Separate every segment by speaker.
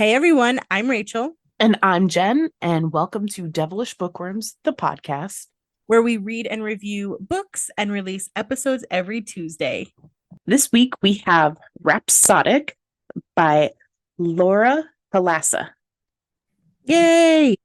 Speaker 1: Hey everyone, I'm Rachel,
Speaker 2: And I'm Jen, and welcome to Devilish Bookworms, the podcast.
Speaker 1: where we read and review books and release episodes every Tuesday.
Speaker 2: This week we have Rhapsodic by Laura Thalassa.
Speaker 1: Yay!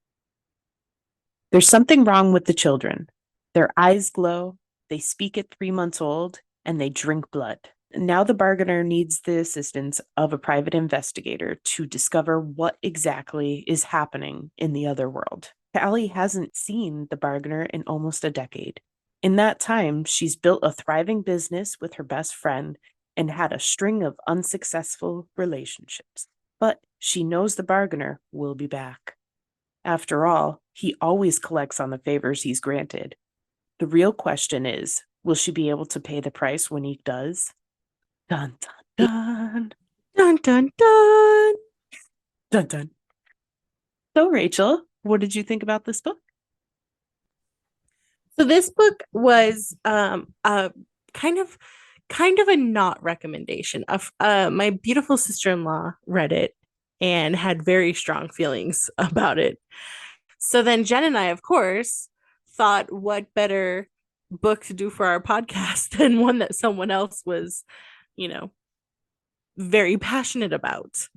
Speaker 2: There's something wrong with the children. Their eyes glow, they speak at 3 months old, and they drink blood. Now the bargainer needs the assistance of a private investigator to discover what exactly is happening in the other world. Callie hasn't seen the bargainer in almost a decade. In that time, she's built a thriving business with her best friend and had a string of unsuccessful relationships. But she knows the bargainer will be back. After all, he always collects on the favors he's granted. The real question is, will she be able to pay the price when he does? Dun, dun, dun.
Speaker 1: Dun dun dun!
Speaker 2: Dun, dun. So, Rachel, what did you think about this book?
Speaker 1: So this book was a kind of a not recommendation. Of my beautiful sister-in-law read it and had very strong feelings about it. So then Jen and I, of course, thought what better book to do for our podcast than one that someone else was, you know, very passionate about.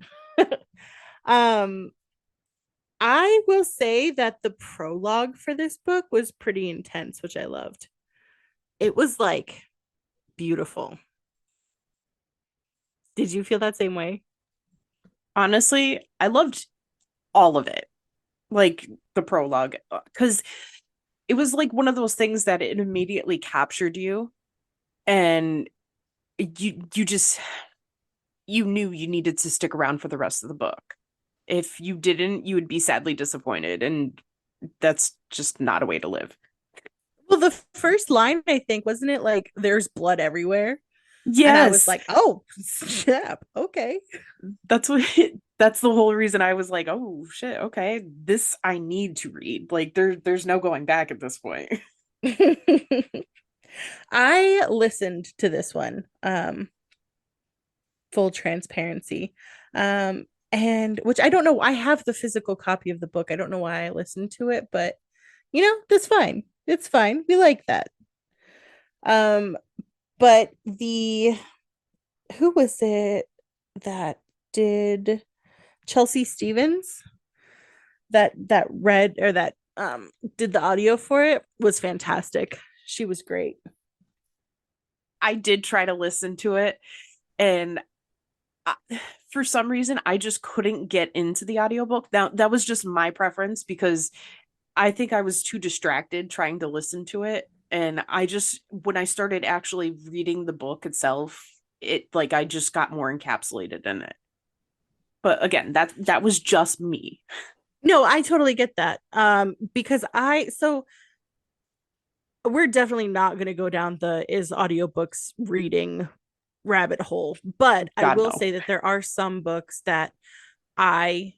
Speaker 1: um I will say that the prologue for this book was pretty intense, which I loved. It was like beautiful. Did you feel that same way?
Speaker 2: Honestly, I loved all of it, like the prologue, because it was like one of those things that it immediately captured you, and you just you knew you needed to stick around for the rest of the book. If you didn't, you would be sadly disappointed, and that's just not a way to live.
Speaker 1: Well, the first line, I think, wasn't it like there's blood everywhere? And I was
Speaker 2: Yes,
Speaker 1: like, oh, snap. Okay.
Speaker 2: that's what that's the whole reason I was like, oh shit, okay, this I need to read. Like there's no going back at this point.
Speaker 1: I listened to this one, full transparency. And which I don't know, I have the physical copy of the book. I don't know why I listened to it, but that's fine. It's fine. We like that. Um, but the who was it that did Chelsea Stevens that read or that did the audio for it was fantastic. She was great.
Speaker 2: I did try to listen to it, and I, for some reason I just couldn't get into the audiobook. Now that was just my preference because I think I was too distracted trying to listen to it. And I just, when I started actually reading the book itself, it like I just got more encapsulated in it. But again, that was just me.
Speaker 1: No, I totally get that. Because we're definitely not going to go down the is audiobooks reading rabbit hole, but I
Speaker 2: God
Speaker 1: will
Speaker 2: no.
Speaker 1: say that there are some books that I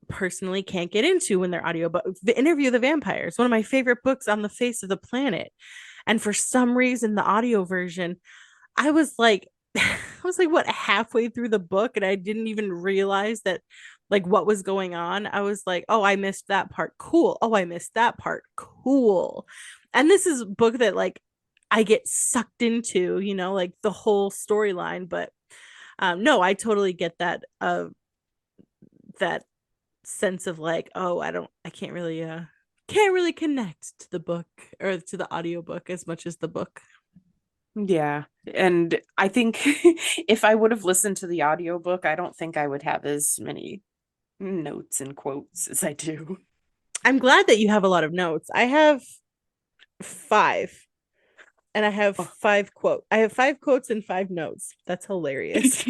Speaker 1: personally can't get into when they're audiobook. The Interview of the Vampire is one of my favorite books on the face of the planet. And for some reason, the audio version, I was like, I was like, what, halfway through the book, and I didn't even realize that, like, what was going on. I was like, oh, I missed that part. Cool. Oh, I missed that part. Cool. And this is a book that, like, I get sucked into, like the whole storyline. But no, I totally get that sense of like, oh, I can't really connect to the book or to the audiobook as much as the book.
Speaker 2: Yeah. And I think if I would have listened to the audiobook, I don't think I would have as many notes and quotes as I do.
Speaker 1: I'm glad that you have a lot of notes. I have five, and I have five quotes and five notes. That's hilarious.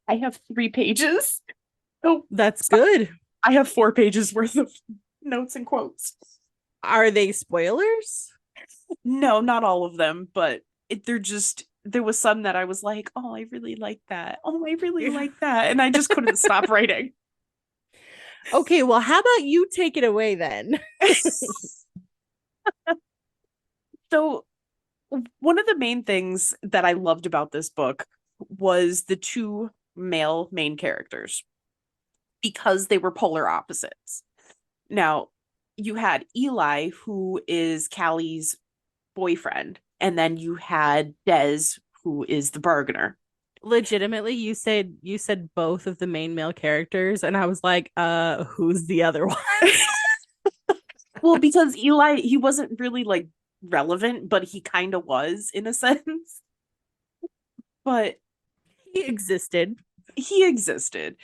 Speaker 2: I have 3 pages. Oh,
Speaker 1: That's good.
Speaker 2: I have 4 pages worth of notes and quotes.
Speaker 1: Are they spoilers?
Speaker 2: No, not all of them, but they're just there was some that I was like, oh, I really like that. Oh, I really like that. And I just couldn't stop writing.
Speaker 1: Okay, well, how about you take it away then?
Speaker 2: So, one of the main things that I loved about this book was the two male main characters because they were polar opposites. Now, you had Eli, who is Callie's boyfriend, and then you had Des, who is the bargainer.
Speaker 1: Legitimately, you said both of the main male characters, and I was like, who's the other one?
Speaker 2: Well, because Eli, he wasn't really like relevant, but he kind of was in a sense. But
Speaker 1: He existed.
Speaker 2: he existed.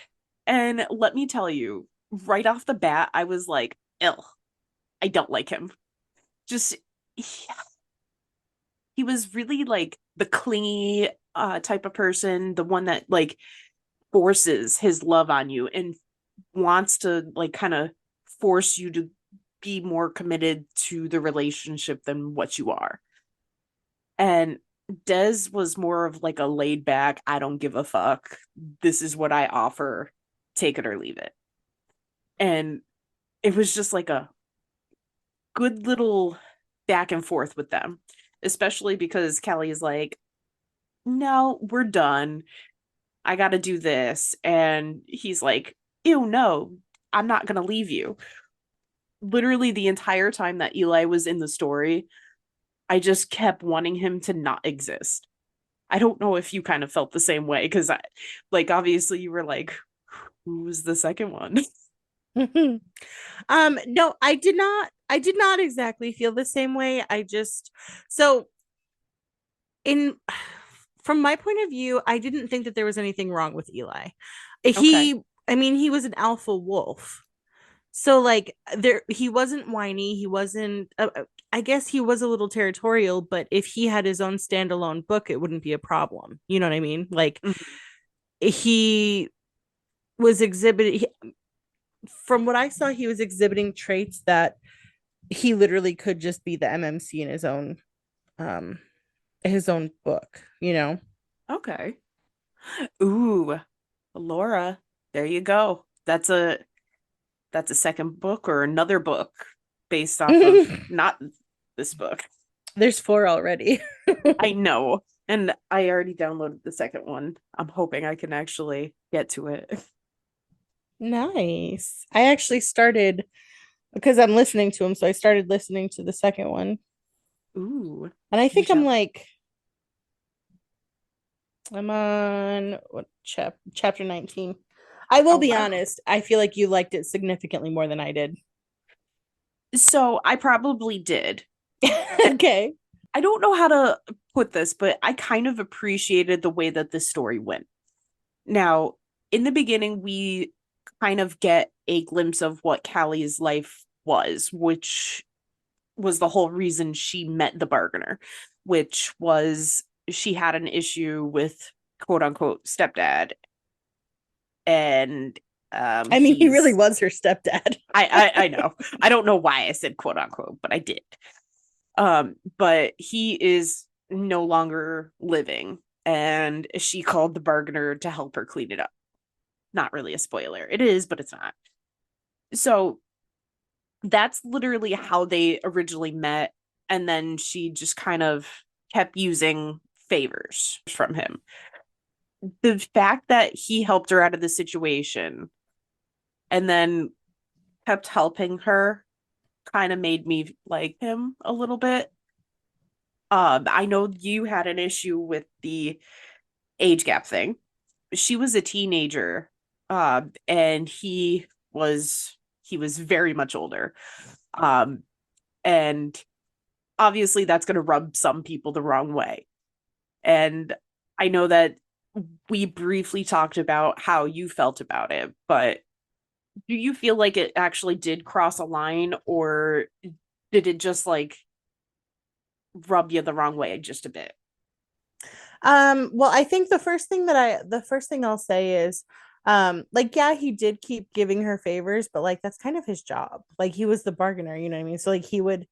Speaker 2: And let me tell you, right off the bat, I was like, ill. I don't like him. Just he was really like the clingy type of person, the one that like forces his love on you and wants to like kind of force you to be more committed to the relationship than what you are. And Des was more of like a laid back, I don't give a fuck. This is what I offer. Take it or leave it. And it was just like a good little back and forth with them, especially because Callie is like, no, we're done. I got to do this. And he's like, ew, no, I'm not going to leave you. Literally, the entire time that Eli was in the story, I just kept wanting him to not exist. I don't know if you kind of felt the same way because, like, obviously you were like, who was the second one?
Speaker 1: No, I did not exactly feel the same way. I just so in from my point of view, I didn't think that there was anything wrong with Eli.
Speaker 2: Okay.
Speaker 1: I mean, he was an alpha wolf. So like there he wasn't whiny, he wasn't I guess he was a little territorial, but if he had his own standalone book, it wouldn't be a problem. You know what I mean? Like
Speaker 2: Mm-hmm.
Speaker 1: he was exhibiting from what I saw, he was exhibiting traits that he literally could just be the MMC in um his own book, you know.
Speaker 2: Okay. Ooh, Laura, there you go. That's a second book or another book based off of not this book.
Speaker 1: There's four already.
Speaker 2: I know. And I already downloaded the second one. I'm hoping I can actually get to it.
Speaker 1: Nice. I actually started because I'm listening to him, so I started listening to the second one.
Speaker 2: Ooh,
Speaker 1: And I
Speaker 2: you
Speaker 1: think
Speaker 2: shall.
Speaker 1: I'm on what chapter 19. I will
Speaker 2: Oh,
Speaker 1: be
Speaker 2: wow.
Speaker 1: honest, I feel like you liked it significantly more than I did.
Speaker 2: So I probably did.
Speaker 1: Okay.
Speaker 2: I don't know how to put this, but I kind of appreciated the way that this story went. Now, in the beginning, we kind of get a glimpse of what Callie's life was, which was the whole reason she met the bargainer, which was she had an issue with quote unquote stepdad. And
Speaker 1: I mean, he really
Speaker 2: he's
Speaker 1: was her stepdad.
Speaker 2: I know. I don't know why I said quote unquote, but I did. But he is no longer living, and she called the bargainer to help her clean it up. Not really a spoiler. It is, but it's not. So that's literally how they originally met. And then she just kind of kept using favors from him. The fact that he helped her out of the situation and then kept helping her kind of made me like him a little bit. I know you had an issue with the age gap thing. She was a teenager, and he was very much older. Um, and obviously that's going to rub some people the wrong way. And I know that we briefly talked about how you felt about it, but do you feel like it actually did cross a line, or did it just like rub you the wrong way just a bit?
Speaker 1: Well, I think the first thing I'll say is, like, yeah, he did keep giving her favors, but like that's kind of his job. Like he was the bargainer, you know what I mean? So like he would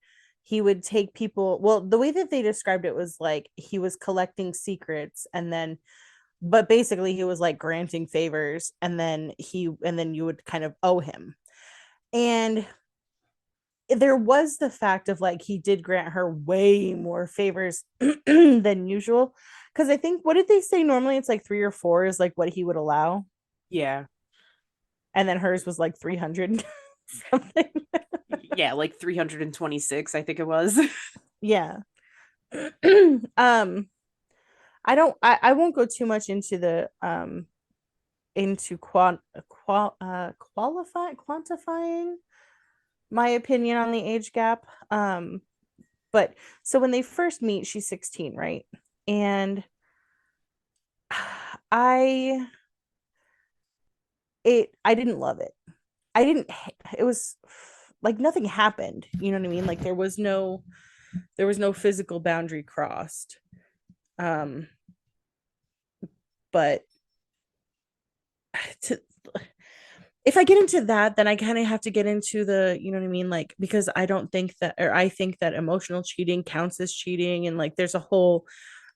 Speaker 1: take people, well, the way that they described it was like he was collecting secrets and then but basically he was like granting favors and then you would kind of owe him. And there was the fact of like he did grant her way more favors than usual Because I think, what did they say? Normally it's like 3 or 4 is like what he would allow.
Speaker 2: Yeah.
Speaker 1: And then hers was like 300 something.
Speaker 2: Yeah, like 326, I think it was.
Speaker 1: Yeah. um, I won't go too much into the into quantifying my opinion on the age gap. But so when they first meet, she's 16, right? And I I didn't love it. I didn't it was like nothing happened. You know what I mean? Like there was no physical boundary crossed. Um, but to, if I get into that, then I kind of have to get into the, you know what I mean? Like, because I don't think that, or I think that emotional cheating counts as cheating. And like, there's a whole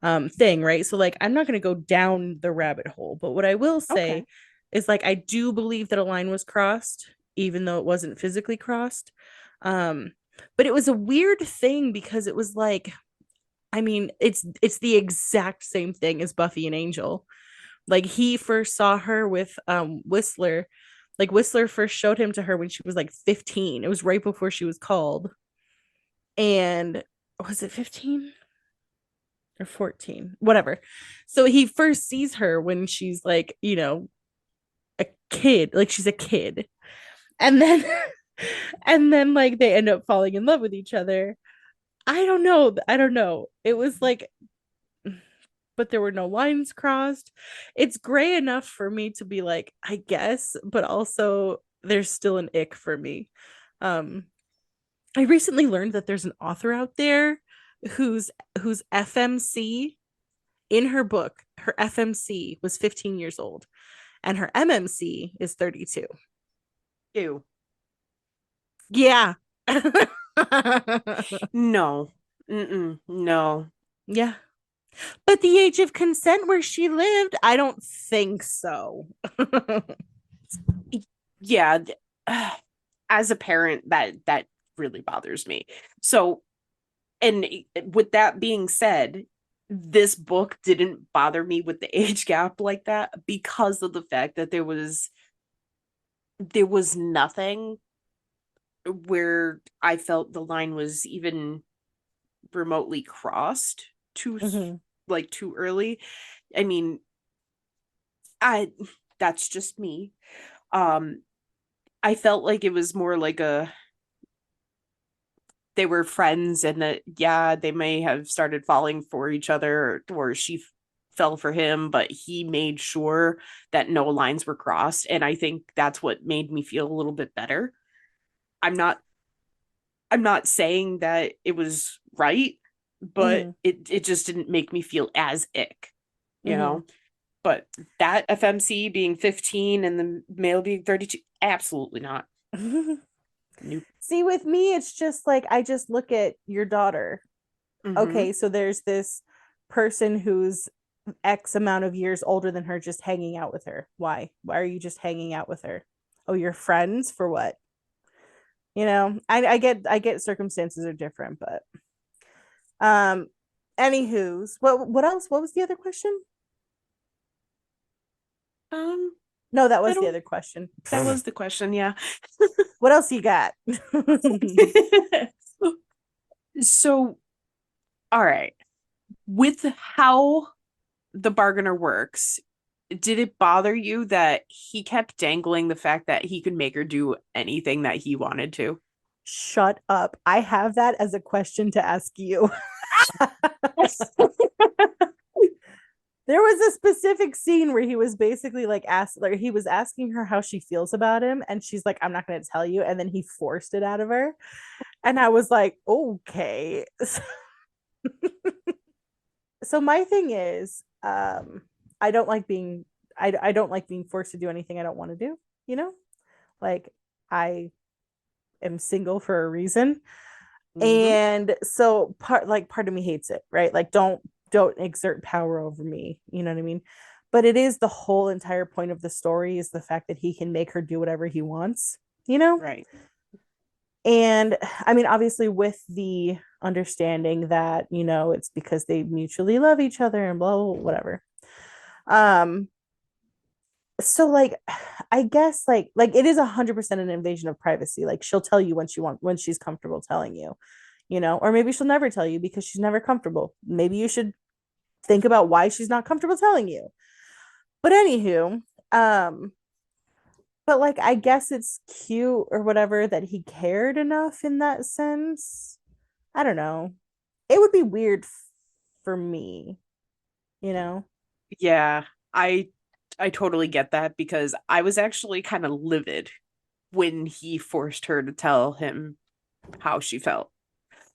Speaker 1: thing, right? So, like, I'm not going to go down the rabbit hole. But what I will say
Speaker 2: Okay.
Speaker 1: is, like, I do believe that a line was crossed, even though it wasn't physically crossed. Um, but it was a weird thing because it was like, I mean, it's the exact same thing as Buffy and Angel. Like he first saw her with Whistler. Like Whistler first showed him to her when she was like 15. It was right before she was called. And was it 15 or 14? Whatever. So he first sees her when she's like, you know, a kid, like she's a kid. And then and then like they end up falling in love with each other. I don't know. I don't know. It was like, but there were no lines crossed. It's gray enough for me to be like, I guess, but also there's still an ick for me. Um, I recently learned that there's an author out there whose FMC in her book, her FMC was 15 years old and her MMC is 32.
Speaker 2: Ew.
Speaker 1: Yeah.
Speaker 2: No. Mm-mm. No.
Speaker 1: Yeah. But the age of consent where she lived, I don't think so.
Speaker 2: Yeah. As a parent, that really bothers me. So, and with that being said, this book didn't bother me with the age gap like that because of the fact that there was nothing where I felt the line was even remotely crossed too
Speaker 1: Mhm.
Speaker 2: like too early. I mean, I that's just me. Um I felt like it was more like a they were friends and that yeah, they may have started falling for each other or she fell for him, but he made sure that no lines were crossed and I think that's what made me feel a little bit better. I'm not I'm not saying that it was right, but
Speaker 1: Mhm.
Speaker 2: it just didn't make me feel as ick, you
Speaker 1: Mhm.
Speaker 2: know? But that FMC being 15 and the male being 32, absolutely not. Nope.
Speaker 1: See, with me, it's just like I just look at your daughter.
Speaker 2: Mm-hmm.
Speaker 1: Okay, so there's this person who's X amount of years older than her just hanging out with her. Why? Why are you just hanging out with her? Oh, you're friends for what? You know, I get circumstances are different, but um anywho's what else? What was the other question?
Speaker 2: Um,
Speaker 1: No, that
Speaker 2: I
Speaker 1: was the
Speaker 2: don't
Speaker 1: other question.
Speaker 2: that was the question, yeah.
Speaker 1: What else you got?
Speaker 2: So, all right. With how the bargainer works, did it bother you that he kept dangling the fact that he could make her do anything that he wanted to?
Speaker 1: Shut up. I have that as a question to ask you. There was a specific scene where he was basically like asked like he was asking her how she feels about him and she's like I'm not going to tell you and then he forced it out of her and I was like okay. So my thing is I don't like being I don't like being forced to do anything I don't want to do, you know? Like I am single for a reason.
Speaker 2: Mm-hmm.
Speaker 1: And so part of me hates it, right? Like don't exert power over me, you know what I mean? But it is the whole entire point of the story is the fact that he can make her do whatever he wants, you know?
Speaker 2: Right.
Speaker 1: And I mean, obviously, with the understanding that, it's because they mutually love each other and blah, blah, blah, whatever. Um, so like I guess like it is 100% an invasion of privacy. Like she'll tell you when she's comfortable telling you, or maybe she'll never tell you because she's never comfortable. Maybe you should think about why she's not comfortable telling you. But anywho, um, but like I guess it's cute or whatever that he cared enough in that sense. I don't know. It would be weird for me, you know?
Speaker 2: Yeah, I totally get that because I was actually kind of livid when he forced her to tell him how she felt.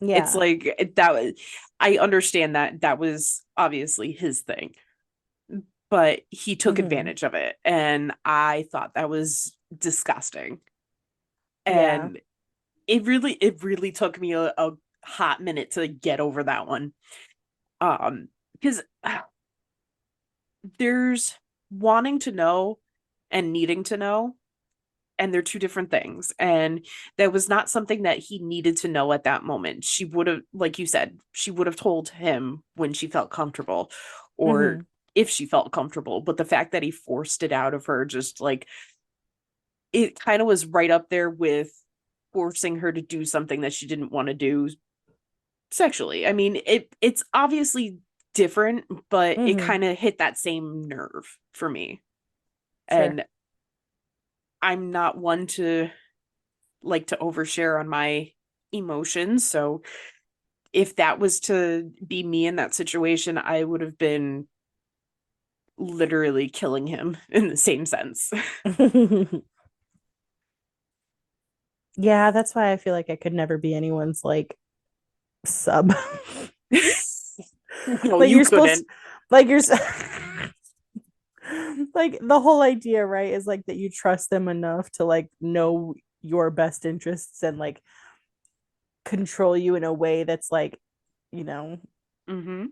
Speaker 2: It's
Speaker 1: Yeah.
Speaker 2: like that was, I understand that that was obviously his thing, but he took
Speaker 1: Hmm.
Speaker 2: advantage of it and I thought that was disgusting.
Speaker 1: Yeah.
Speaker 2: And it really took me a hot minute to get over that one. Because there's wanting to know and needing to know, and they're two different things. And that was not something that he needed to know at that moment. She would have, like you said, she would have told him when she felt comfortable or
Speaker 1: Hmm.
Speaker 2: if she felt comfortable. But the fact that he forced it out of her, just like it kind of was right up there with forcing her to do something that she didn't want to do sexually. I mean, it's obviously different, but it
Speaker 1: Hmm.
Speaker 2: kind of hit that same nerve for me.
Speaker 1: Sure.
Speaker 2: And I'm not one to like to overshare on my emotions. So if that was to be me in that situation, I would have been literally killing him in the same sense.
Speaker 1: Yeah, that's why I feel like I could never be anyone's like sub.
Speaker 2: No,
Speaker 1: Like
Speaker 2: you
Speaker 1: you're supposed
Speaker 2: couldn't.
Speaker 1: like you're like the whole idea, right, is like that you trust them enough to like know your best interests and like control you in a way that's like, you know,
Speaker 2: Hmm.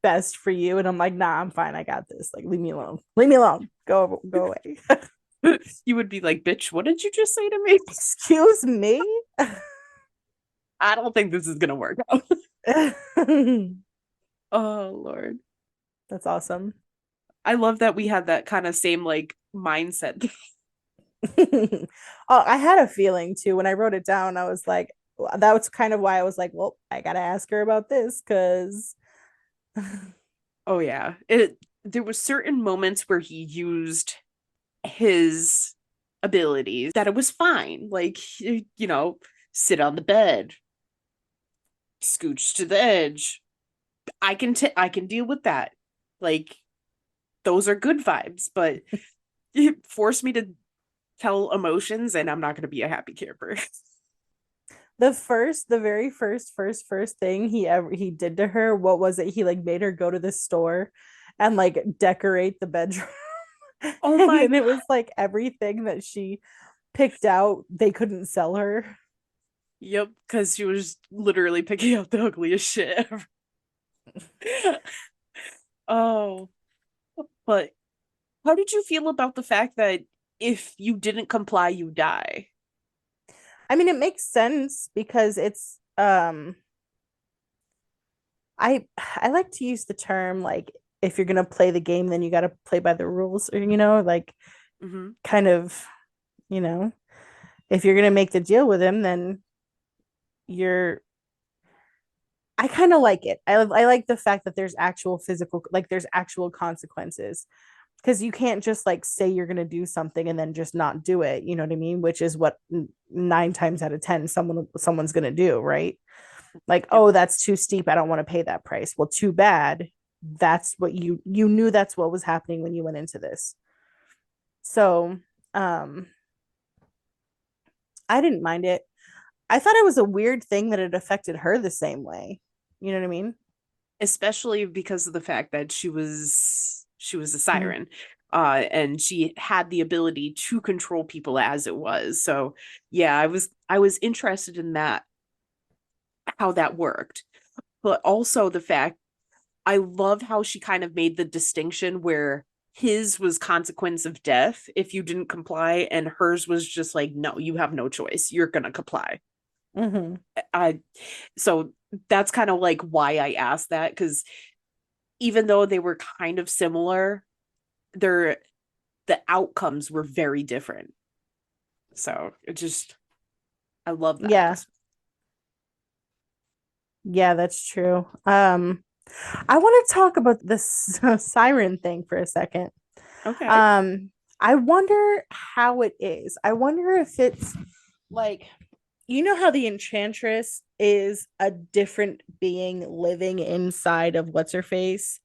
Speaker 1: best for you. And I'm like, nah, I'm fine. I got this. Like, leave me alone. Leave me alone. Go away.
Speaker 2: You would be like, bitch, what did you just say to me?
Speaker 1: Excuse me.
Speaker 2: I don't think this is gonna work out. Oh Lord.
Speaker 1: That's awesome.
Speaker 2: I love that we had that kind of same like mindset.
Speaker 1: Oh, I had a feeling too when I wrote it down. I was like, that was kind of why I was like, well, I gotta ask her about this because
Speaker 2: Oh yeah. It there was certain moments where he used his abilities that it was fine. Like, sit on the bed, scooch to the edge. I can deal with that. Like, those are good vibes, but you force me to tell emotions and I'm not going to be a happy camper.
Speaker 1: the very first thing he did to her, what was it? He like made her go to the store and like decorate the bedroom.
Speaker 2: Oh
Speaker 1: And
Speaker 2: my
Speaker 1: then it
Speaker 2: God.
Speaker 1: was like everything that she picked out, they couldn't sell her.
Speaker 2: Yep, because she was literally picking out the ugliest shit ever. Oh, but how did you feel about the fact that if you didn't comply, you die?
Speaker 1: I mean, it makes sense because it's I like to use the term like if you're gonna play the game, then you gotta play by the rules, or like
Speaker 2: Hmm.
Speaker 1: kind of, you know, if you're gonna make the deal with him, then you're I kind of like it. I like the fact that there's actual physical, like there's actual consequences because you can't just like say you're going to do something and then just not do it. You know what I mean? Which is what 9 times out of 10 someone's going to do, right? Like,
Speaker 2: Yep.
Speaker 1: oh, that's too steep. I don't want to pay that price. Well, too bad. That's what you knew that's what was happening when you went into this. So, um, I didn't mind it. I thought it was a weird thing that it affected her the same way. You know what I mean?
Speaker 2: Especially because of the fact that she was a
Speaker 1: Mhm.
Speaker 2: siren, and she had the ability to control people as it was. So yeah, I was interested in that, how that worked, but also the fact I love how she kind of made the distinction where his was consequence of death if you didn't comply, and hers was just like, no, you have no choice, you're gonna comply.
Speaker 1: Mm-hmm.
Speaker 2: I so that's kind of like why I asked that, because even though they were kind of similar, their the outcomes were very different. So it just I love that.
Speaker 1: Yeah. Yeah, that's true. I want to talk about this siren thing for a second.
Speaker 2: Okay.
Speaker 1: Um, I wonder how it is. I wonder if it's like, you know how the enchantress is a different being living inside of what's her face,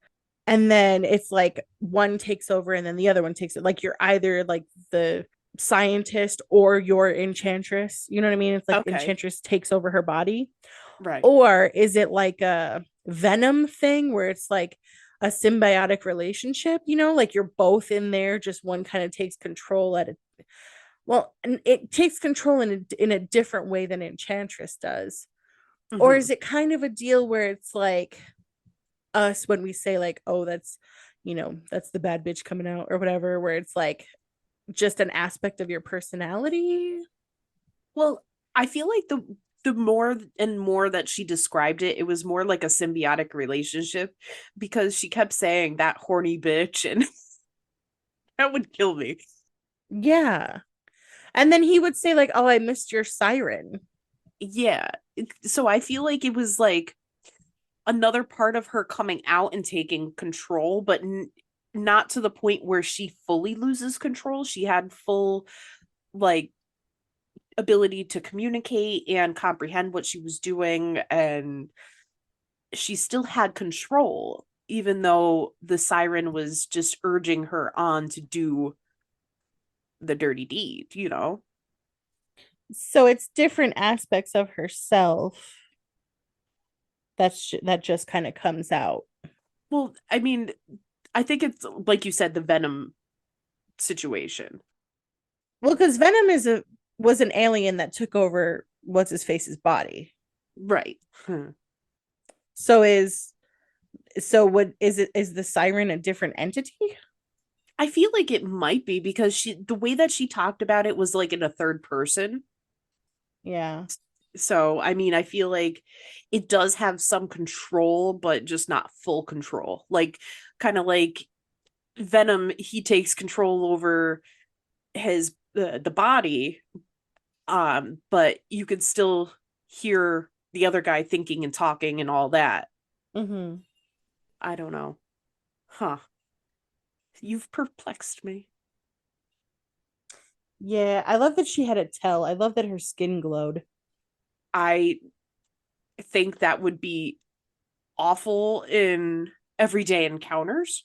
Speaker 1: and then it's like one takes over and then the other one takes it, like you're either like the scientist or your enchantress, you know what I mean? It's like
Speaker 2: Okay.
Speaker 1: enchantress takes over her body.
Speaker 2: Right.
Speaker 1: Or is it like a venom thing where it's like a symbiotic relationship, you know, like you're both in there, just one kind of takes control at a, well, and it takes control in a different way than enchantress does. Or
Speaker 2: Hmm.
Speaker 1: is it kind of a deal where it's like us when we say like, oh, that's, you know, that's the bad bitch coming out or whatever, where it's like just an aspect of your personality.
Speaker 2: Well, I feel like the more and more that she described it, it was more like a symbiotic relationship, because she kept saying that horny bitch, and that would kill me.
Speaker 1: Yeah. And then he would say like, oh, I missed your siren.
Speaker 2: Yeah. So I feel like it was like another part of her coming out and taking control, but not to the point where she fully loses control. She had full like ability to communicate and comprehend what she was doing, and she still had control, even though the siren was just urging her on to do the dirty deed, you know?
Speaker 1: So it's different aspects of herself that just kind of comes out.
Speaker 2: Well, I mean, I think it's like you said, the Venom situation.
Speaker 1: Well, because Venom is a was an alien that took over what's his face's body.
Speaker 2: Right. Hmm.
Speaker 1: So is so what is it, is the siren a different entity?
Speaker 2: I feel like it might be, because the way that she talked about it was like in a third person.
Speaker 1: Yeah.
Speaker 2: So, I mean, I feel like it does have some control, but just not full control. Like, kind of like Venom, he takes control over his the body, but you could still hear the other guy thinking and talking and all that.
Speaker 1: Mm-hmm.
Speaker 2: I don't know. Huh. You've perplexed me.
Speaker 1: Yeah, I love that she had a tell. I love that her skin glowed.
Speaker 2: I think that would be awful in everyday encounters.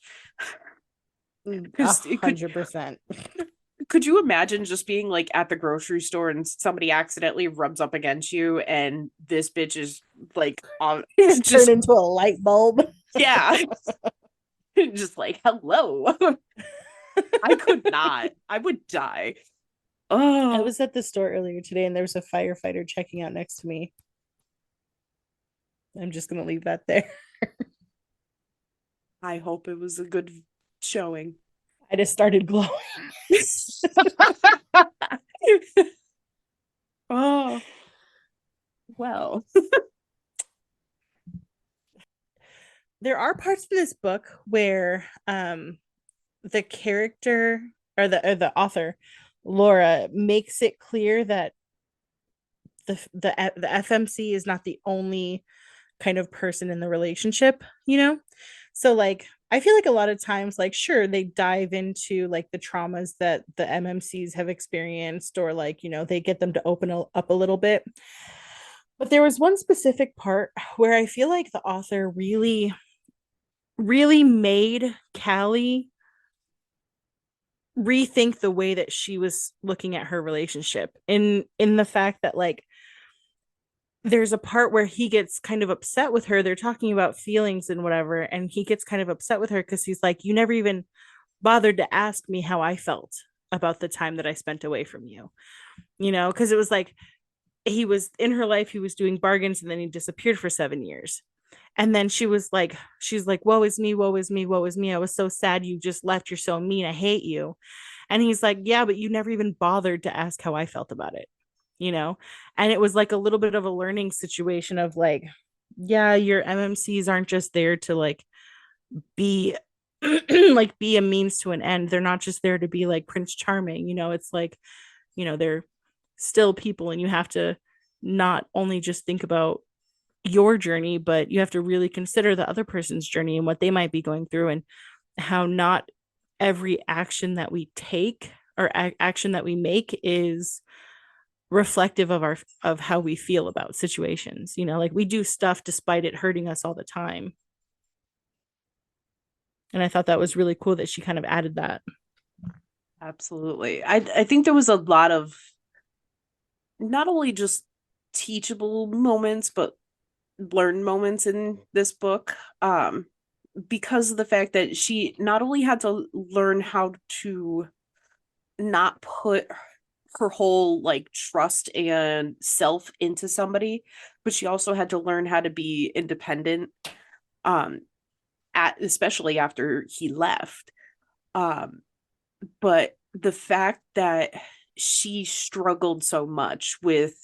Speaker 1: A
Speaker 2: Because it could
Speaker 1: 100%.
Speaker 2: could you imagine just being like at the grocery store and somebody accidentally rubs up against you, and this bitch is like on
Speaker 1: Turn
Speaker 2: just
Speaker 1: into a light bulb.
Speaker 2: yeah, just like hello. I could not. I would die.
Speaker 1: I
Speaker 2: Oh,
Speaker 1: was at the store earlier today and there was a firefighter checking out next to me. I'm just gonna leave that there.
Speaker 2: I hope it was a good showing.
Speaker 1: I just started glowing.
Speaker 2: Oh, well.
Speaker 1: There are parts in this book where the character or the author Laura makes it clear that the FMC is not the only kind of person in the relationship, you know? So like I feel like a lot of times like sure they dive into like the traumas that the MMCs have experienced, or like, you know, they get them to open up a little bit. But there was one specific part where I feel like the author really made Callie rethink the way that she was looking at her relationship, in the fact that like there's a part where he gets kind of upset with her. They're talking about feelings and whatever, and he gets kind of upset with her because he's like, you never even bothered to ask me how I felt about the time that I spent away from you, you know, because it was like he was in her life, he was doing bargains, and then he disappeared for 7 years. And then she's like, woe is me, woe is me, woe is me. I was so sad you just left. You're so mean. I hate you. And he's like, yeah, but you never even bothered to ask how I felt about it, you know. And it was like a little bit of a learning situation of like, yeah, your MMCs aren't just there to like be like be a means to an end. They're not just there to be like Prince Charming, you know. It's like, you know, they're still people, and you have to not only just think about your journey, but you have to really consider the other person's journey and what they might be going through, and how not every action that we take or action that we make is reflective of our of how we feel about situations, you know. Like we do stuff despite it hurting us all the time. And I thought that was really cool that she kind of added that.
Speaker 2: Absolutely. I think there was a lot of not only just teachable moments, but learn moments in this book. Because of the fact that she not only had to learn how to not put her whole like trust and self into somebody, but she also had to learn how to be independent, um, especially after he left. Um, but the fact that she struggled so much with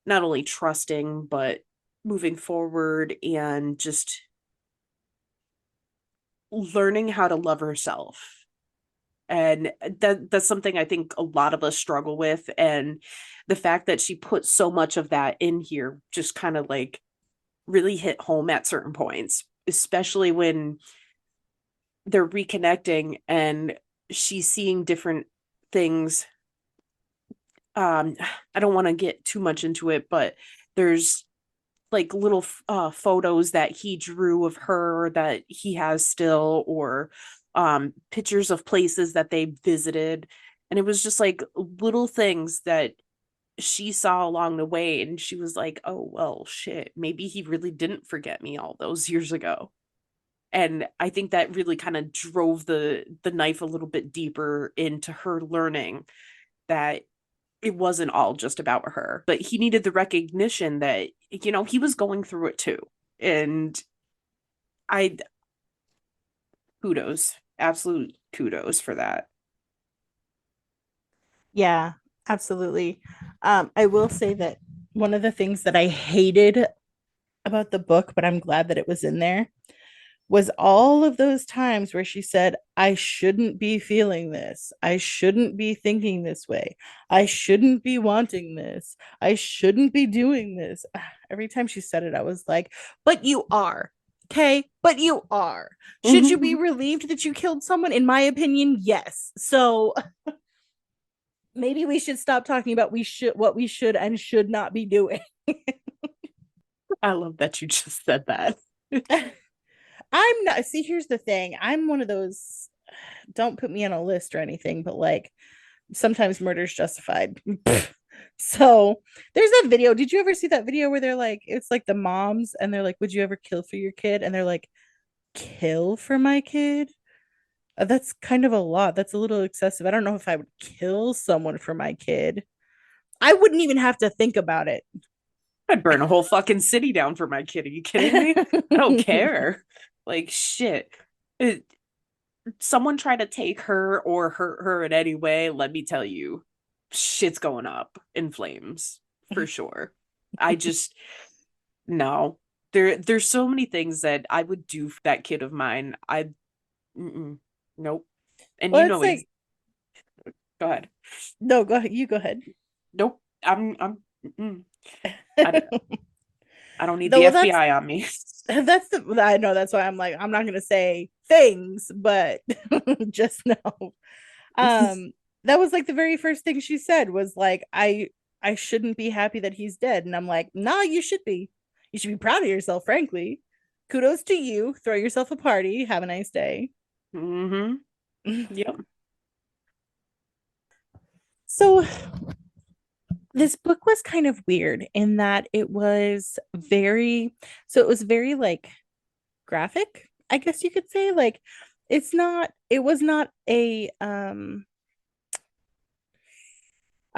Speaker 2: not only trusting but moving forward and just learning how to love herself, and that's something I think a lot of us struggle with, and the fact that she put so much of that in here just kind of like really hit home at certain points, especially when they're reconnecting and she's seeing different things. I don't want to get too much into it, but there's like little photos that he drew of her that he has still, or pictures of places that they visited, and it was just like little things that she saw along the way, and she was like, oh well shit, maybe he really didn't forget me all those years ago. And I think that really kind of drove the knife a little bit deeper into her learning that it wasn't all just about her, but he needed the recognition that, you know, he was going through it too. And I, kudos, absolute kudos for that.
Speaker 1: Yeah, absolutely. I will say that one of the things that I hated about the book, but I'm glad that it was in there, was all of those times where she said, I shouldn't be feeling this. I shouldn't be thinking this way. I shouldn't be wanting this. I shouldn't be doing this. Every time she said it, I was like, but you are. Okay, but you are. Should you be relieved that you killed someone? In my opinion, yes. So maybe we should stop talking about we should what we should and should not be doing.
Speaker 2: I love that you just said that.
Speaker 1: I'm not, see, here's the thing. I'm one of those, don't put me on a list or anything, but like sometimes murder is justified. So there's that video. Did you ever see that video where they're like, it's like the moms and they're like, would you ever kill for your kid? And they're like, kill for my kid? That's kind of a lot. That's a little excessive. I don't know if I would kill someone for my kid. I wouldn't even have to think about it.
Speaker 2: I'd burn a whole fucking city down for my kid. Are you kidding me? I don't care. Like shit. It, someone try to take her or hurt her in any way, let me tell you, shit's going up in flames for sure. I just no. There's so many things that I would do for that kid of mine. Nope. And
Speaker 1: Well,
Speaker 2: you
Speaker 1: it's
Speaker 2: know,
Speaker 1: like,
Speaker 2: go ahead.
Speaker 1: no, go ahead. You go ahead.
Speaker 2: Nope. I, I don't need the
Speaker 1: Though that's
Speaker 2: FBI on me.
Speaker 1: that's the I know that's why I'm like I'm not gonna say things, but just know. Um, that was like the very first thing she said was like I shouldn't be happy that he's dead, and I'm like, nah, you should be. You should be proud of yourself, frankly. Kudos to you. Throw yourself a party. Have a nice day.
Speaker 2: Mm-hmm. Yep.
Speaker 1: So this book was kind of weird in that it was very it was very like graphic, I guess you could say. Like it was not a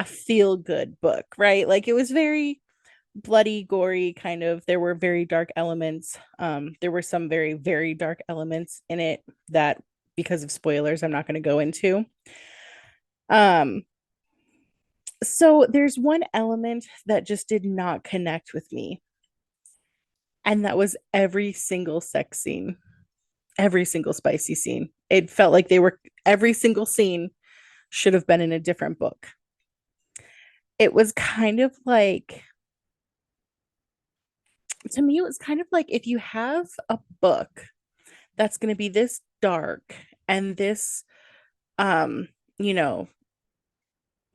Speaker 1: feel good book, right? Like it was very bloody, gory kind of. There were very dark elements. There were some very, very dark elements in it that, because of spoilers, I'm not going to go into. Um, So there's one element that just did not connect with me, and that was every single sex scene, every single spicy scene. It felt like every single scene should have been in a different book. It was kind of like, to me, it was kind of like if you have a book that's going to be this dark and this, um, you know,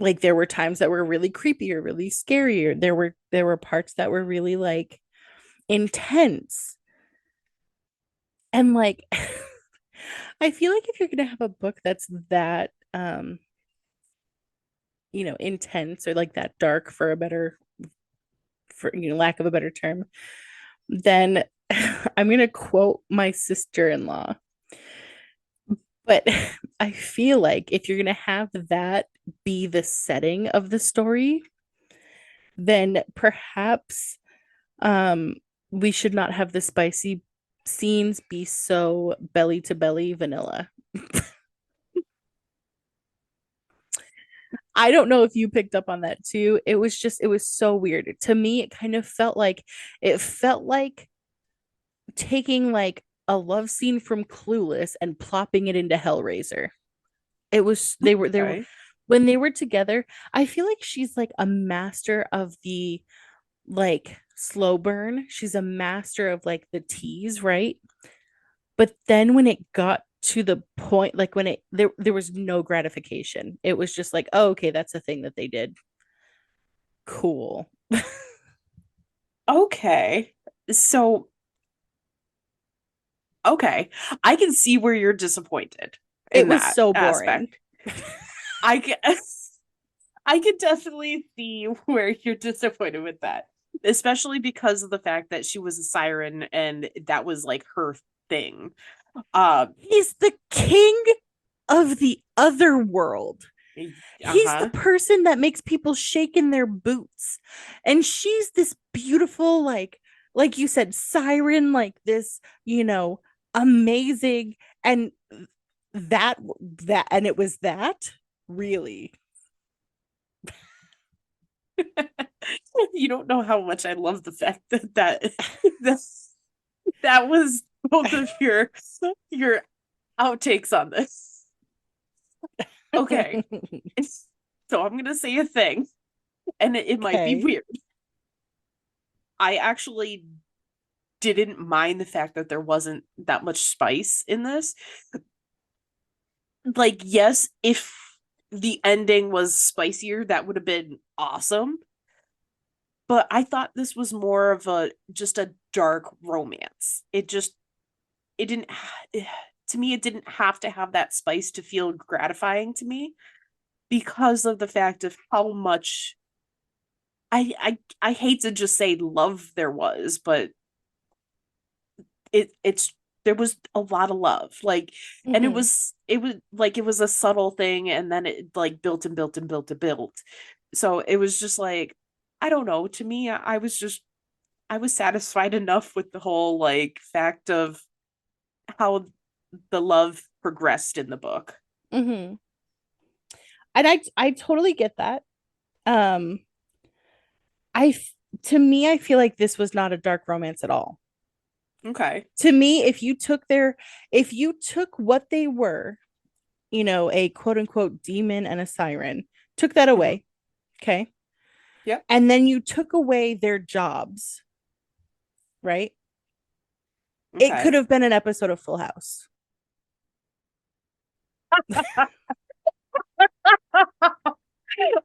Speaker 1: like there were times that were really creepy or really scary, or there were parts that were really like intense. And like I feel like if you're going to have a book that's that intense or like that dark, for lack of a better term, then I'm going to quote my sister-in-law. But I feel like if you're going to have that be the setting of the story, then perhaps um we should not have the spicy scenes be so belly to belly vanilla. I don't know if you picked up on that too. It was so weird. To me, it felt like taking like a love scene from Clueless and plopping it into Hellraiser. It was they were
Speaker 2: Okay.
Speaker 1: when they were together, I feel like she's like a master of the like slow burn. She's a master of like the tease, right? But then when it got to the point, like when there was no gratification. It was just like, oh, okay, that's a thing that they did. Cool.
Speaker 2: Okay. So, okay. I can see where you're disappointed
Speaker 1: It
Speaker 2: in
Speaker 1: was
Speaker 2: that
Speaker 1: so boring.
Speaker 2: aspect. I can I can definitely see where you're disappointed with that, especially because of the fact that she was a siren and that was like her thing. Um,
Speaker 1: He's the king of the other world. He's the
Speaker 2: uh-huh.
Speaker 1: person that makes people shake in their boots. And she's this beautiful, like you said, siren, like this, amazing. And that and it was that really.
Speaker 2: You don't know how much I love the fact that that was both of your outtakes on this. Okay. So I'm gonna say a thing, and it might be
Speaker 1: Okay.
Speaker 2: weird. I actually didn't mind the fact that there wasn't that much spice in this. Like, yes, if the ending was spicier, that would have been awesome. But I thought this was more of a just a dark romance. It didn't to me it didn't have to have that spice to feel gratifying to me because of the fact of how much I hate to just say love there was, but it's there was a lot of love. Like, and
Speaker 1: Mm-hmm.
Speaker 2: it was like it was a subtle thing and then it like built and built and built and built. So it was just like, I don't know, to me I was satisfied enough with the whole like fact of how the love progressed in the book.
Speaker 1: Mm-hmm. And I totally get that. Um, I to me, I feel like this was not a dark romance at all.
Speaker 2: Okay.
Speaker 1: To me, if you took what they were, a quote unquote demon and a siren, took that
Speaker 2: Mm-hmm.
Speaker 1: away, okay,
Speaker 2: Yep.
Speaker 1: and then you took away their jobs, right? It could
Speaker 2: Okay.
Speaker 1: have been an episode of Full House.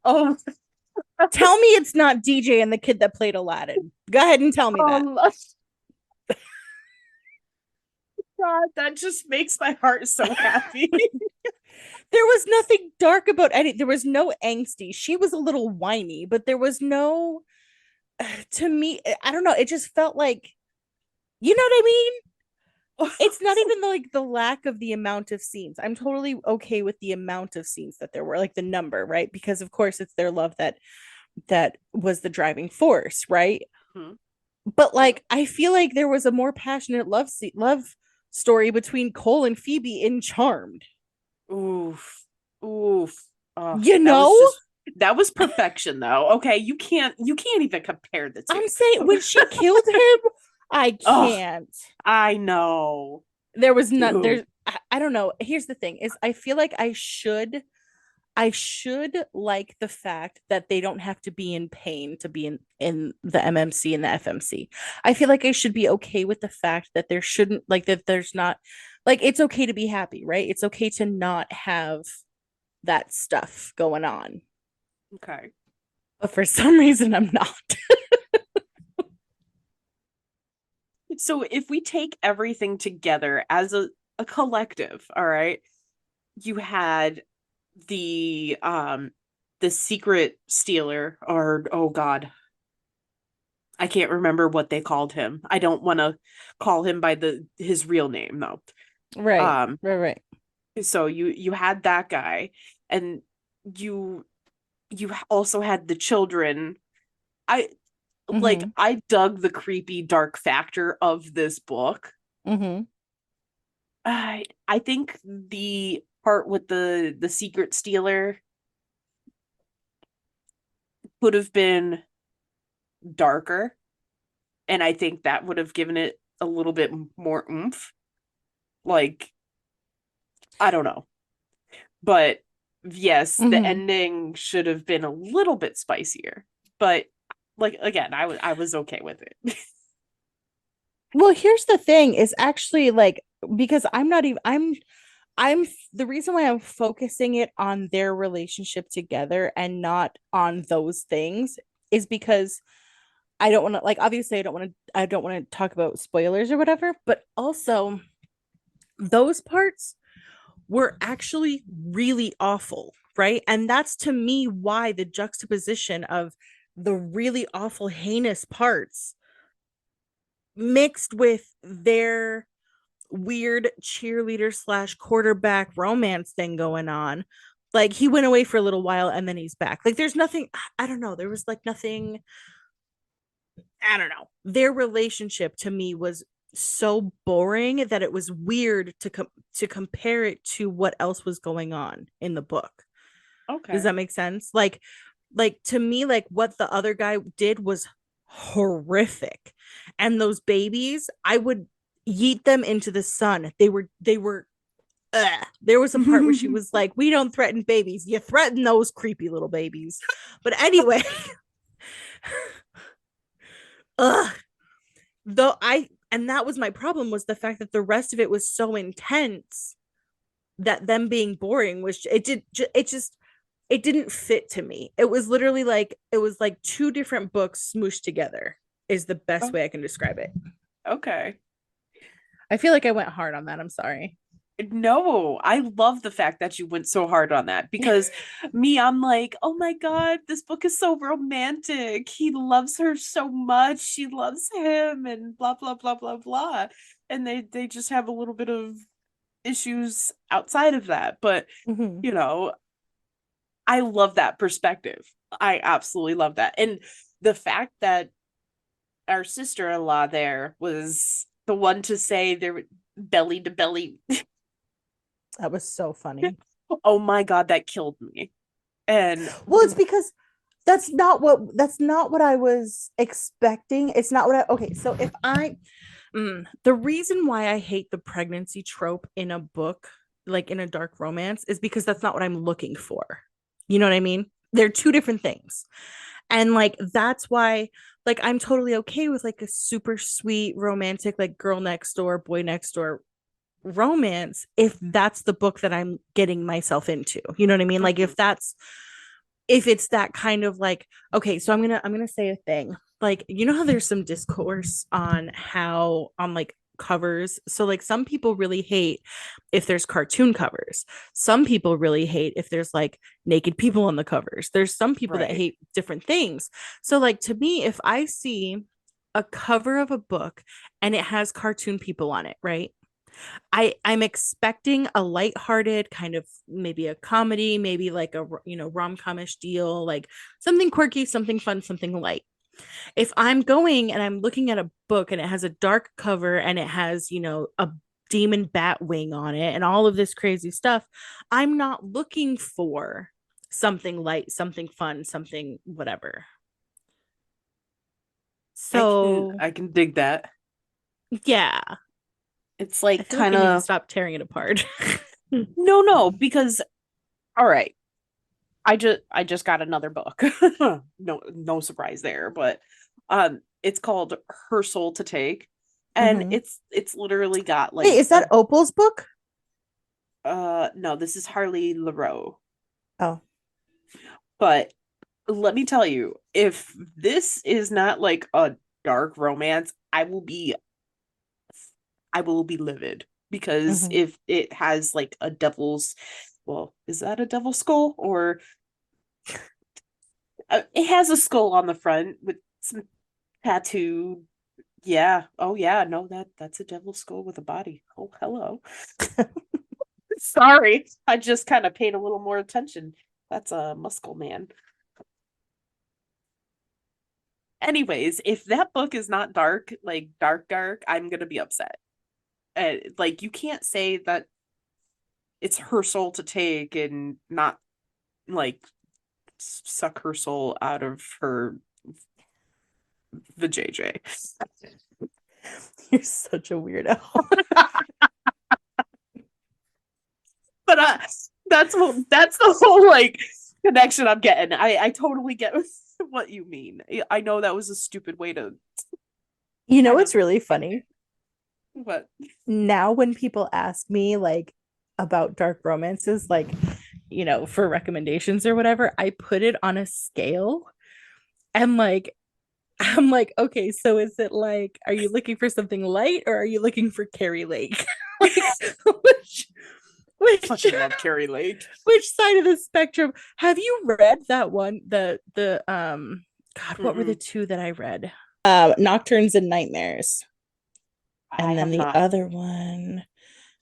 Speaker 2: Oh,
Speaker 1: Tell me it's not DJ and the kid that played Aladdin. Go ahead and tell me that.
Speaker 2: um, God, that just makes my heart so happy.
Speaker 1: There was nothing dark about any. There was no angsty. She was a little whiny, but there was no. To me, I don't know. It just felt like, you know what I mean. It's not even like the lack of the amount of scenes. I'm totally okay with the amount of scenes that there were, like the number, right? Because of course it's their love that was the driving force, right?
Speaker 2: Mhm.
Speaker 1: But
Speaker 2: Yep.
Speaker 1: like I feel like there was a more passionate love story between Cole and Phoebe in Charmed.
Speaker 2: Oof. Oof. Oh,
Speaker 1: You
Speaker 2: that was
Speaker 1: know?
Speaker 2: just That was perfection, though. Okay, you can't even compare the two.
Speaker 1: I'm saying when she killed him, I
Speaker 2: Oh,
Speaker 1: can't.
Speaker 2: I know,
Speaker 1: There was not
Speaker 2: dude.
Speaker 1: there's I don't know. Here's the thing is I feel like I should like the fact that they don't have to be in pain to be in the MMC and the FMC. I feel like I should be okay with the fact that there shouldn't like that there's not like it's okay to be happy, right? It's okay to not have that stuff going on.
Speaker 2: Okay.
Speaker 1: But for some reason I'm not.
Speaker 2: So if we take everything together as a collective, all right, you had the secret stealer, or oh god, I can't remember what they called him. I don't want to call him by the his real name though.
Speaker 1: Right.
Speaker 2: Um
Speaker 1: Right, right.
Speaker 2: so you had that guy, and you you also had the children. I like
Speaker 1: Mhm.
Speaker 2: I dug the creepy dark factor of this book.
Speaker 1: Mhm.
Speaker 2: I think the part with the secret stealer could have been darker, and I think that would have given it a little bit more oomph. Like, I don't know. But yes, the
Speaker 1: Mhm.
Speaker 2: ending should have been a little bit spicier. But like again, I was okay with it.
Speaker 1: Well, here's the thing is actually like because I'm not even I'm the reason why I'm focusing it on their relationship together and not on those things is because I don't want to like obviously I don't want to talk about spoilers or whatever, but also those parts were actually really awful, right? And that's to me why the juxtaposition of the really awful heinous parts mixed with their weird cheerleader slash quarterback romance thing going on. Like he went away for a little while and then he's back. Like there's nothing, I don't know. There was like nothing, I don't know. Their relationship to me was so boring that it was weird to compare it to what else was going on in the book. Does
Speaker 2: Okay.
Speaker 1: that make sense? Like to me like what the other guy did was horrific. And those babies, I would yeet them into the sun. They were there was a part where she was like, "We don't threaten babies. You threaten those creepy little babies." But anyway, ugh. Though I and that was my problem was the fact that the rest of it was so intense that them being boring was it just it didn't fit to me. It was literally like it was like two different books smooshed together is the best
Speaker 2: Oh,
Speaker 1: way I can describe it.
Speaker 2: okay.
Speaker 1: I feel like I went hard on that. I'm sorry.
Speaker 2: No, I love the fact that you went so hard on that, because I'm like, oh my God, this book is so romantic. He loves her so much. She loves him, and blah, blah, blah, blah, blah. And they just have a little bit of issues outside of that. But,
Speaker 1: Mhm.
Speaker 2: you know, I love that perspective. I absolutely love that. And the fact that our sister-in-law there was the one to say they're belly to belly.
Speaker 1: That was so funny.
Speaker 2: Oh my God, that killed me. And
Speaker 1: Well, it's because that's not what I was expecting. It's not what I okay. So if I the reason why I hate the pregnancy trope in a book, like in a dark romance, is because that's not what I'm looking for. You know what I mean? They're two different things. And like that's why like I'm totally okay with like a super sweet romantic like girl next door, boy next door romance if that's the book that I'm getting myself into. You know what I mean? Like
Speaker 2: mhm,
Speaker 1: if it's that kind of like okay, so I'm gonna say a thing like you know how there's some discourse on how on like covers so like some people really hate if there's cartoon covers, some people really hate if there's like naked people on the covers, there's some people that
Speaker 2: right.
Speaker 1: hate different things. So like to me if I see a cover of a book and it has cartoon people on it, right, I'm expecting a lighthearted kind of maybe a comedy, maybe like a rom-comish deal, like something quirky, something fun, something light. If I'm going and I'm looking at a book and it has a dark cover and it has, a demon bat wing on it and all of this crazy stuff, I'm not looking for something light, something fun, something whatever. So
Speaker 2: I can dig that.
Speaker 1: yeah,
Speaker 2: It's
Speaker 1: I
Speaker 2: like
Speaker 1: feel like
Speaker 2: kind
Speaker 1: I need to
Speaker 2: of
Speaker 1: stop tearing it apart.
Speaker 2: no, because all right, I just got another book. No surprise there, but it's called Her Soul to Take, and
Speaker 1: Mm-hmm.
Speaker 2: it's literally got
Speaker 1: Wait,
Speaker 2: like
Speaker 1: is that Opal's book?
Speaker 2: no, this is Harley LaRoe.
Speaker 1: Oh.
Speaker 2: But let me tell you, if this is not like a dark romance, I will be livid because
Speaker 1: Mm-hmm.
Speaker 2: if it has like a devil's, well, is that a devil's skull or it has a skull on the front with some tattoo. Yeah. Oh yeah. No, that's a devil's skull with a body. Oh, hello. Sorry. I just kind of paid a little more attention. That's a muscle man. Anyways, if that book is not dark, like dark, I'm gonna be upset. Like you can't say that it's her soul to take and not like suck her soul out of her vajayjay.
Speaker 1: You're such a weirdo.
Speaker 2: But that's the whole like connection I'm getting. I totally get what you mean. I know that was a stupid way to
Speaker 1: You know
Speaker 2: kind
Speaker 1: what's
Speaker 2: of,
Speaker 1: really funny?
Speaker 2: but
Speaker 1: Now when people ask me like about dark romances, like, for recommendations or whatever, I put it on a scale and like I'm like, okay, so is it like, are you looking for something light or are you looking for Carrie Lake? Like, which
Speaker 2: fucking love Carrie Lake.
Speaker 1: which side of the spectrum? Have you read that one? The God, what were the
Speaker 2: Mm-mm.
Speaker 1: two that I read? Nocturnes and Nightmares.
Speaker 2: I
Speaker 1: And then
Speaker 2: have
Speaker 1: the
Speaker 2: not.
Speaker 1: other one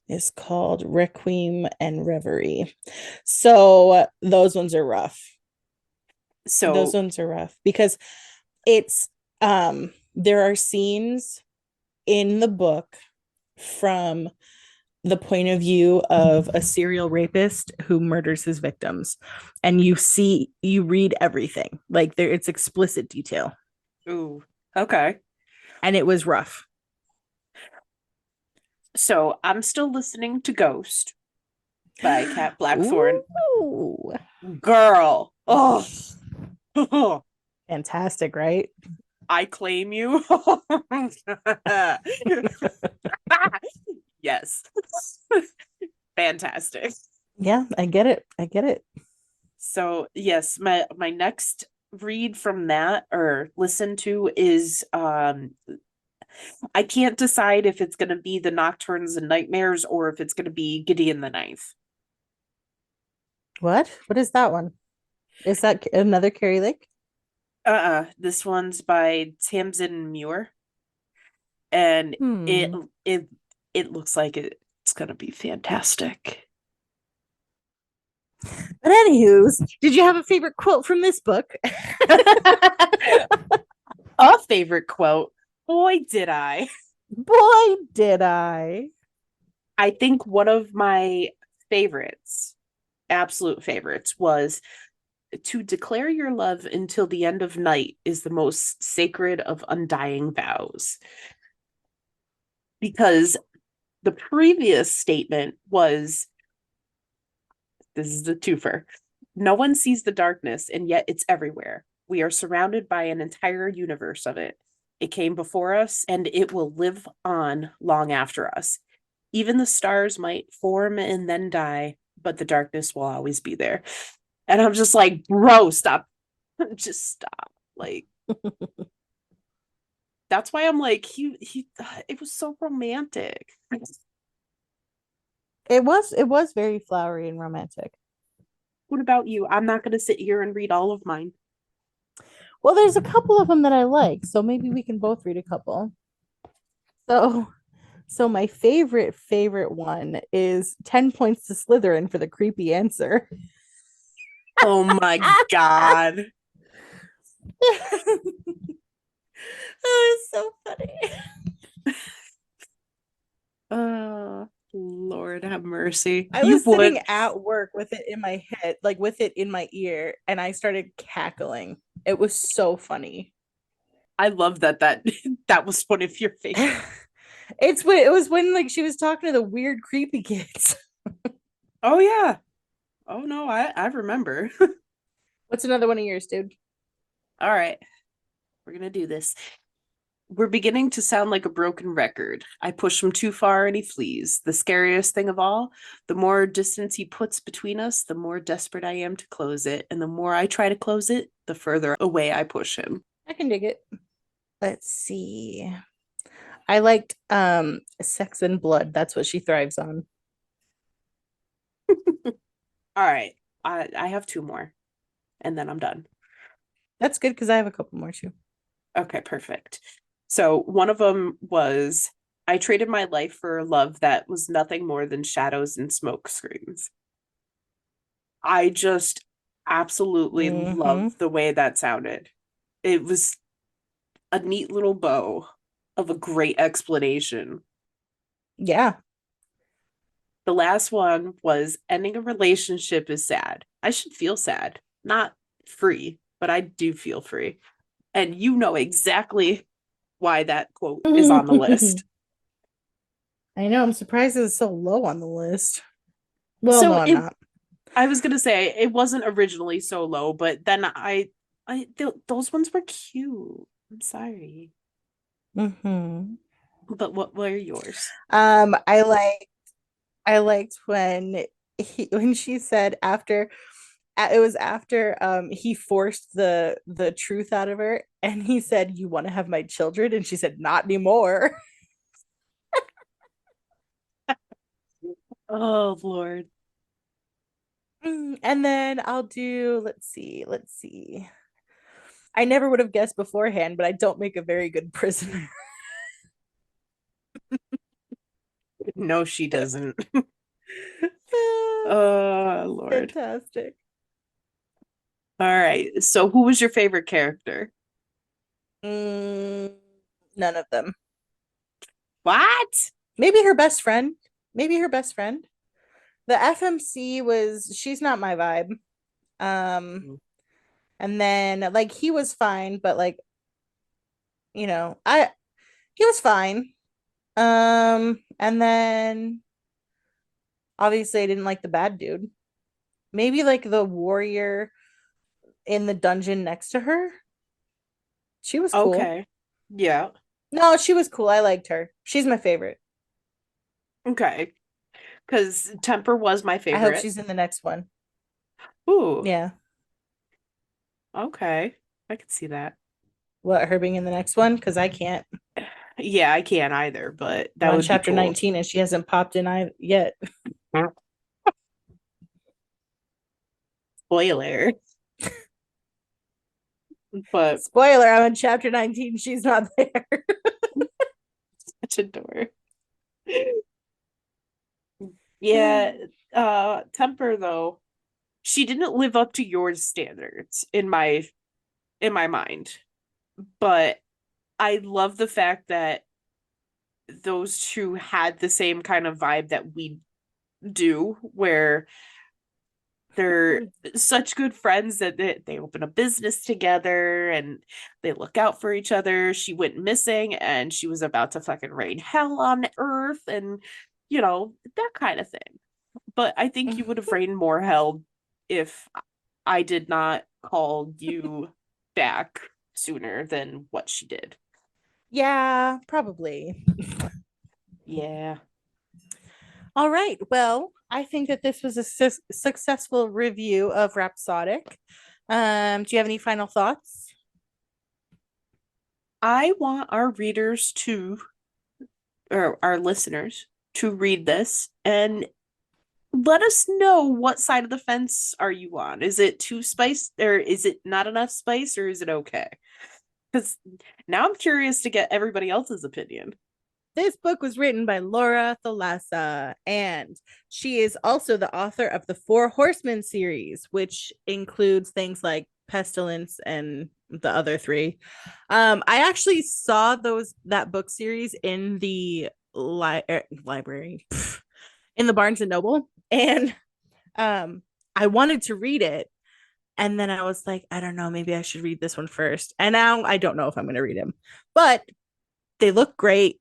Speaker 1: is called Requiem and Reverie. So those ones are rough. Those
Speaker 2: So,
Speaker 1: ones are rough because it's there are scenes in the book from the point of view of a serial rapist who murders his victims, and you read everything, like there it's explicit detail,
Speaker 2: ooh, okay.
Speaker 1: and it was rough.
Speaker 2: So I'm still listening to Ghost by Cat Blackthorn.
Speaker 1: Ooh,
Speaker 2: Girl. Oh,
Speaker 1: fantastic, right?
Speaker 2: I claim you. Yes. Fantastic.
Speaker 1: Yeah, I get it. I get it.
Speaker 2: So yes, my next read from that or listen to is I can't decide if it's gonna be the Nocturnes and Nightmares or if it's gonna be Gideon the Ninth.
Speaker 1: What is that one? Is that another Carrie Lake?
Speaker 2: This one's by Tamsin Muir, and it
Speaker 1: Hmm.
Speaker 2: it it looks like it's gonna be fantastic.
Speaker 1: But anywho's, did you have a favorite quote from this book?
Speaker 2: A favorite quote. Boy, did I.
Speaker 1: Boy, did I.
Speaker 2: I think one of my favorites, absolute favorites, was to declare your love until the end of night is the most sacred of undying vows. Because the previous statement was this is the twofer. No one sees the darkness, and yet it's everywhere. We are surrounded by an entire universe of it. It came before us, and it will live on long after us. Even the stars might form and then die, but the darkness will always be there. And I'm just like, bro, stop. Just stop. Like, that's why I'm like, he it was so romantic.
Speaker 1: It was very flowery and romantic.
Speaker 2: What about you? I'm not going to sit here and read all of mine.
Speaker 1: Well, there's a couple of them that I like, so maybe we can both read a couple. So, so my favorite one is 10 points to Slytherin for the creepy answer.
Speaker 2: Oh my God.
Speaker 1: Oh, it's so funny.
Speaker 2: Uh, Lord. Lord have mercy.
Speaker 1: I
Speaker 2: You
Speaker 1: was
Speaker 2: would.
Speaker 1: sitting at work with it in my head, like with it in my ear, and I started cackling. It was so funny.
Speaker 2: I love that that was one of your favorite.
Speaker 1: It's when it was when like she was talking to the weird creepy kids.
Speaker 2: Oh yeah. Oh no, I remember.
Speaker 1: What's another one of yours, dude?
Speaker 2: All right, we're gonna do this. We're beginning to sound like a broken record. I push him too far and he flees. The scariest thing of all, the more distance he puts between us, the more desperate I am to close it. And the more I try to close it, the further away I push him.
Speaker 1: I can dig it. Let's see. I liked Sex and Blood. That's what she thrives on.
Speaker 2: All right. I have two more and then I'm done.
Speaker 1: That's good because I have a couple more too.
Speaker 2: Okay, perfect. So one of them was I traded my life for a love that was nothing more than shadows and smoke screens. I just absolutely
Speaker 1: Mm-hmm.
Speaker 2: love the way that sounded. It was a neat little bow of a great explanation.
Speaker 1: Yeah.
Speaker 2: The last one was ending a relationship is sad. I should feel sad, not free, but I do feel free. And you know exactly why that quote is on the list.
Speaker 1: I know. I'm surprised it's so low on the list. Well, no,
Speaker 2: So
Speaker 1: I'm
Speaker 2: it
Speaker 1: not.
Speaker 2: I was gonna say it wasn't originally so low, but then those ones were cute. I'm sorry.
Speaker 1: Mm-hmm.
Speaker 2: But what were yours?
Speaker 1: I liked when when she said after it was after he forced the truth out of her and he said, "You want to have my children?" And she said, "Not anymore."
Speaker 2: Oh Lord.
Speaker 1: And then I'll do, let's see. I never would have guessed beforehand, but I don't make a very good prisoner.
Speaker 2: No, she doesn't. Oh Lord.
Speaker 1: Fantastic.
Speaker 2: All right. So who was your favorite character?
Speaker 1: Mm, none of them.
Speaker 2: What?
Speaker 1: Maybe her best friend. Maybe her best friend. The FMC was, she's not my vibe. Um, and then like he was fine, but like, I he was fine. And then obviously I didn't like the bad dude. Maybe like the warrior in the dungeon next to her. She was cool.
Speaker 2: Okay. Yeah.
Speaker 1: No, she was cool. I liked her. She's my favorite.
Speaker 2: Okay. Because Temper was my
Speaker 1: I hope
Speaker 2: favorite.
Speaker 1: she's in the next one.
Speaker 2: Ooh.
Speaker 1: Yeah.
Speaker 2: Okay. I could see that.
Speaker 1: What, her being in the next one? Because I can't.
Speaker 2: Yeah, I can't either, but
Speaker 1: I'm
Speaker 2: that
Speaker 1: on
Speaker 2: would be
Speaker 1: chapter
Speaker 2: cool.
Speaker 1: 19 and she hasn't popped in yet.
Speaker 2: Spoiler. But
Speaker 1: Spoiler, I'm on chapter 19. She's not there.
Speaker 2: such a door. Yeah, Temper though, she didn't live up to your standards in my mind. But I love the fact that those two had the same kind of vibe that we do, where they're such good friends that they open a business together and they look out for each other. She went missing and she was about to fucking rain hell on earth and that kind of thing. But I think you would have rained more hell if I did not call you back sooner than what she did.
Speaker 1: Yeah, probably.
Speaker 2: Yeah.
Speaker 1: All right. Well, I think that this was a successful review of Rhapsodic. Do you have any final thoughts?
Speaker 2: I want our readers to, or our listeners, to read this and let us know what side of the fence are you on. Is it too spiced or is it not enough spice or is it okay? Because now I'm curious to get everybody else's opinion.
Speaker 1: This book was written by Laura Thalassa, and she is also the author of the Four Horsemen series, which includes things like Pestilence and the other three. I actually saw that book series in the library in the Barnes and Noble, and I wanted to read it, and then I was like, I don't know, maybe I should read this one first. And now I don't know if I'm going to read him, but they look great.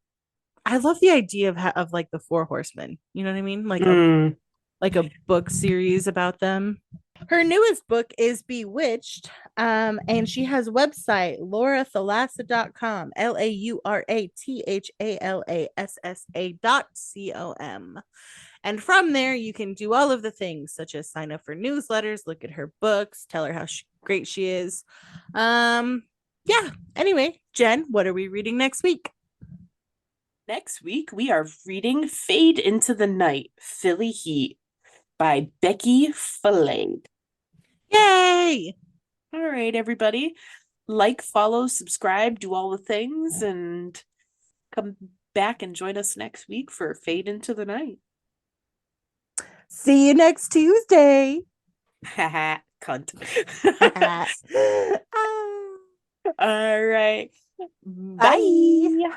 Speaker 1: I love the idea of like the Four Horsemen. You know what I mean? Like a book series about them. Her newest book is Bewitched, and she has a website, laurathalassa.com, laurathalassa.com. And from there, you can do all of the things, such as sign up for newsletters, look at her books, tell her how great she is. Yeah. Anyway, Jen, what are we reading next week?
Speaker 2: Next week, we are reading Fade into the Night, Philly Heat by Becky Fallade.
Speaker 1: Yay!
Speaker 2: All right, everybody. Like, follow, subscribe, do all the things, and come back and join us next week for Fade into the Night.
Speaker 1: See you next Tuesday.
Speaker 2: Haha, cunt. All right.
Speaker 1: Bye.